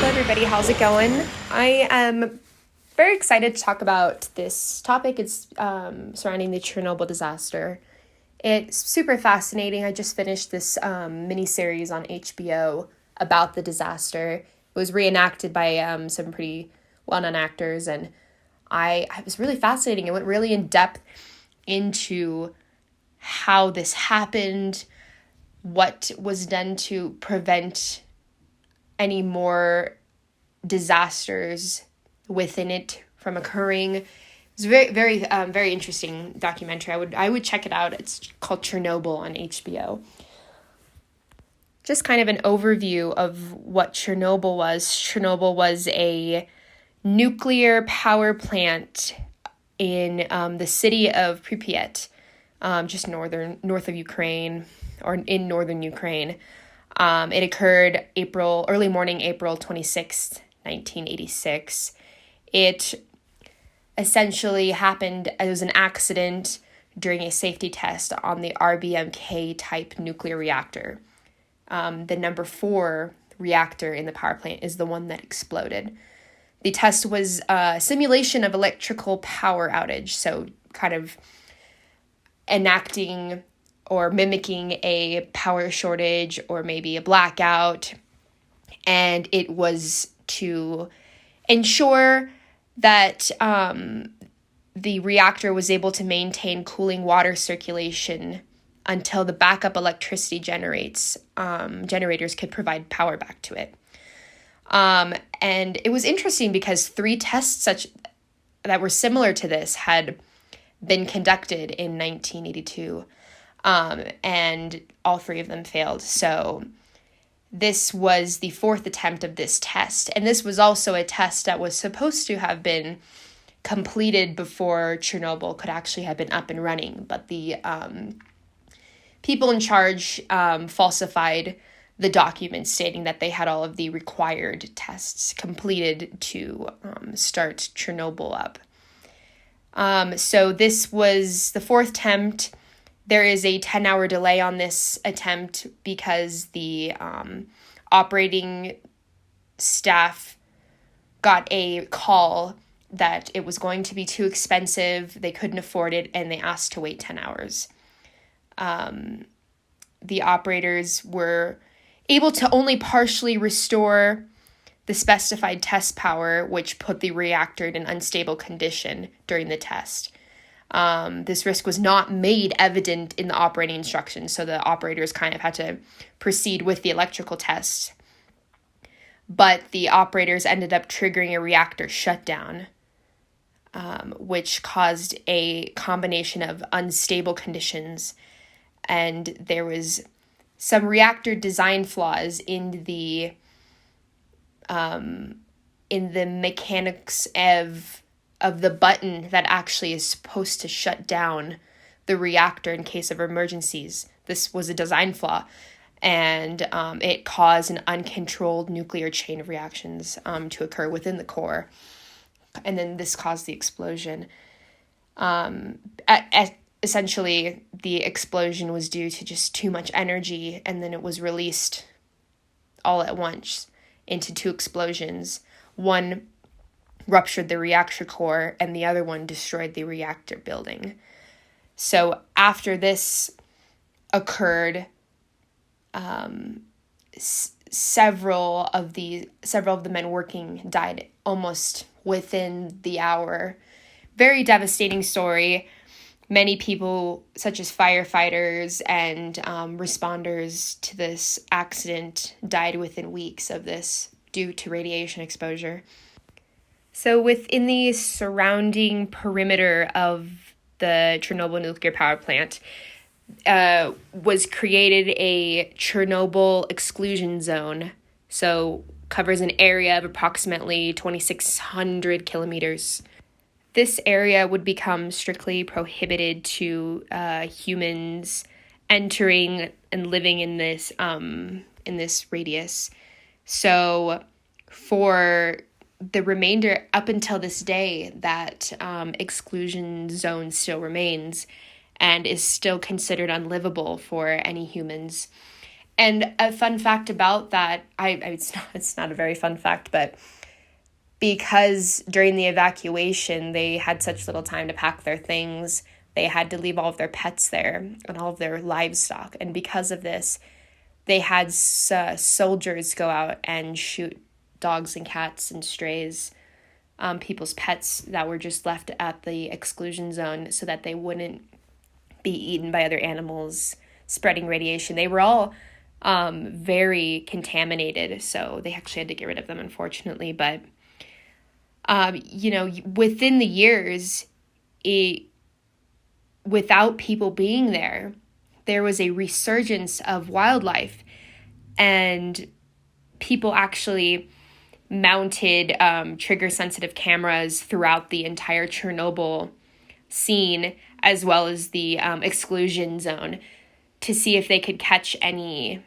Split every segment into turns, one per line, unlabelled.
everybody, how's it going? I am very excited to talk about this topic. It's surrounding the Chernobyl disaster. It's super fascinating. I just finished this mini-series on HBO about the disaster. It was reenacted by some pretty well-known actors, and I was really fascinating. It went really in depth into how this happened, what was done to prevent any more disasters within it from occurring. It was very interesting documentary. I would check it out. It's called Chernobyl on HBO. Just kind of an overview of what Chernobyl was. Chernobyl was a nuclear power plant in the city of Pripyat, just north of Ukraine, or in northern Ukraine. It occurred early morning, April 26th, 1986. It essentially happened as an accident during a safety test on the RBMK type nuclear reactor. The number 4 reactor in the power plant is the one that exploded. The test was a simulation of electrical power outage, so kind of enacting or mimicking a power shortage or maybe a blackout. And it was to ensure that the reactor was able to maintain cooling water circulation until the backup electricity generators could provide power back to it. And it was interesting because 3 tests that were similar to this had been conducted in 1982. And all 3 of them failed. So this was the 4th attempt of this test. And this was also a test that was supposed to have been completed before Chernobyl could actually have been up and running. But the people in charge falsified the documents stating that they had all of the required tests completed to start Chernobyl up. So this was the 4th attempt. There is a 10-hour delay on this attempt because the operating staff got a call that it was going to be too expensive, they couldn't afford it, and they asked to wait 10 hours. The operators were able to only partially restore the specified test power, which put the reactor in an unstable condition during the test. This risk was not made evident in the operating instructions, so the operators kind of had to proceed with the electrical test. But the operators ended up triggering a reactor shutdown, which caused a combination of unstable conditions, and there was some reactor design flaws in the mechanics of the button that actually is supposed to shut down the reactor in case of emergencies. This was a design flaw, and it caused an uncontrolled nuclear chain of reactions to occur within the core. And then this caused the explosion. Essentially, the explosion was due to just too much energy, and then it was released all at once into 2 explosions. One ruptured the reactor core, and the other one destroyed the reactor building. So after this occurred, several of the men working died almost within the hour. Very devastating story. Many people, such as firefighters and responders to this accident, died within weeks of this due to radiation exposure. So within the surrounding perimeter of the Chernobyl nuclear power plant was created a Chernobyl exclusion zone. So covers an area of approximately 2,600 kilometers. This area would become strictly prohibited to humans entering and living in this radius. So for the remainder up until this day, that exclusion zone still remains and is still considered unlivable for any humans. And a fun fact about that, it's not a very fun fact, but because during the evacuation, they had such little time to pack their things, they had to leave all of their pets there and all of their livestock. And because of this, they had soldiers go out and shoot dogs and cats and strays, people's pets that were just left at the exclusion zone so that they wouldn't be eaten by other animals, spreading radiation. They were all very contaminated, so they actually had to get rid of them, unfortunately. But within the years, without people being there, there was a resurgence of wildlife, and people actually mounted trigger-sensitive cameras throughout the entire Chernobyl scene, as well as the exclusion zone, to see if they could catch any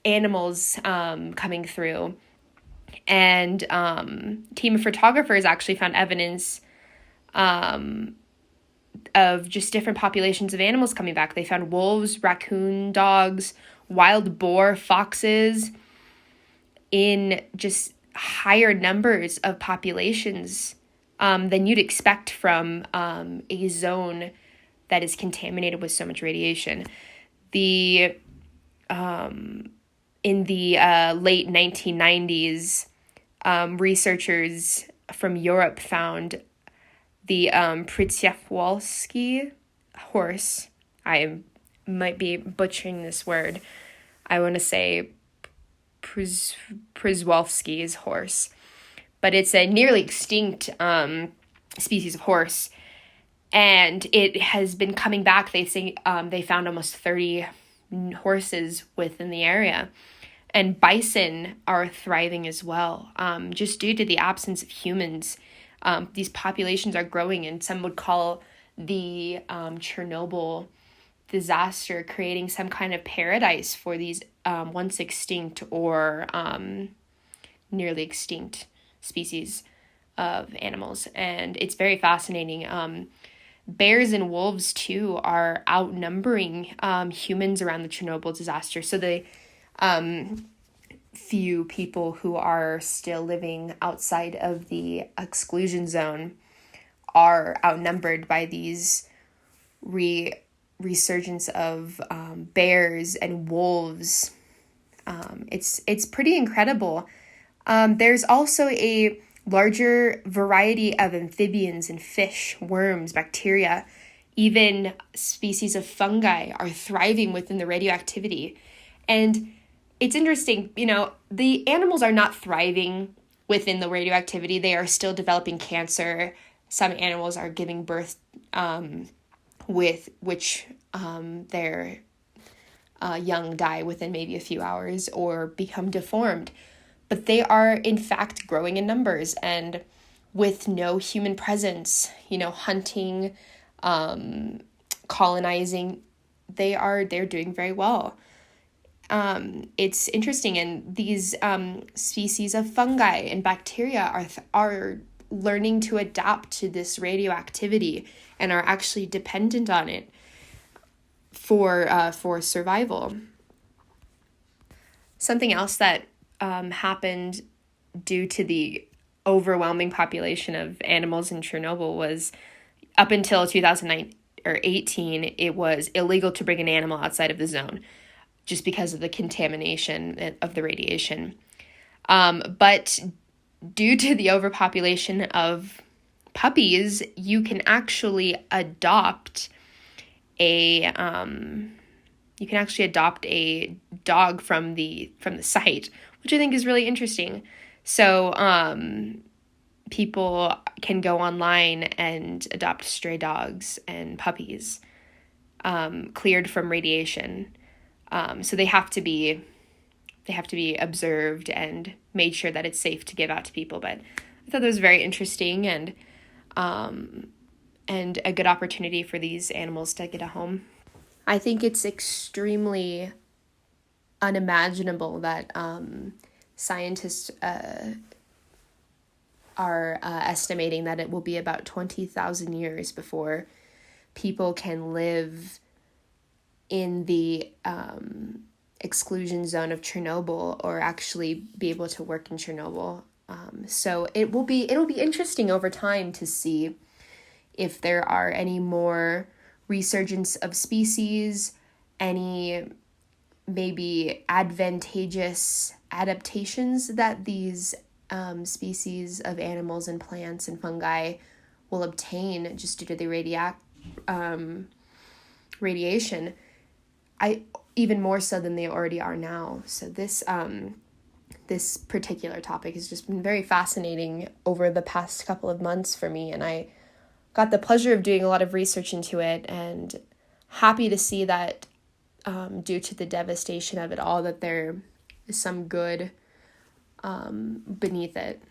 animals coming through. And team of photographers actually found evidence of just different populations of animals coming back. They found wolves, raccoon dogs, wild boar, foxes in just higher numbers of populations than you'd expect from a zone that is contaminated with so much radiation. In the late 1990s, researchers from Europe found the Przewalski horse. I might be butchering this word. I want to say Przewalski's horse. But it's a nearly extinct species of horse. And it has been coming back. They say they found almost 30 horses within the area. And bison are thriving as well, just due to the absence of humans. These populations are growing, and some would call the Chernobyl disaster creating some kind of paradise for these once extinct or nearly extinct species of animals. And it's very fascinating. Bears and wolves, too, are outnumbering humans around the Chernobyl disaster. So the few people who are still living outside of the exclusion zone are outnumbered by these resurgence of bears and wolves. It's pretty incredible. There's also a larger variety of amphibians and fish, worms, bacteria, even species of fungi are thriving within the radioactivity. And it's interesting, the animals are not thriving within the radioactivity. They are still developing cancer. Some animals are giving birth with which their young die within maybe a few hours or become deformed. But they are, in fact, growing in numbers, and with no human presence, hunting, colonizing, they're doing very well. It's interesting, and these species of fungi and bacteria are learning to adapt to this radioactivity and are actually dependent on it for survival. Something else that happened due to the overwhelming population of animals in Chernobyl was, up until 2009 or 18, it was illegal to bring an animal outside of the zone just because of the contamination of the radiation. But due to the overpopulation of puppies, you can actually adopt a dog from the site, which I think is really interesting. So people can go online and adopt stray dogs and puppies cleared from radiation. So they have to be observed and made sure that it's safe to give out to people. But I thought that was very interesting and a good opportunity for these animals to get a home. I think it's extremely unimaginable that scientists are estimating that it will be about 20,000 years before people can live in the exclusion zone of Chernobyl or actually be able to work in Chernobyl. So it'll be interesting over time to see if there are any more resurgence of species, any maybe advantageous adaptations that these species of animals and plants and fungi will obtain just due to the radiation. Even more so than they already are now. So this particular topic has just been very fascinating over the past couple of months for me, and I got the pleasure of doing a lot of research into it, and happy to see that due to the devastation of it all, that there is some good beneath it.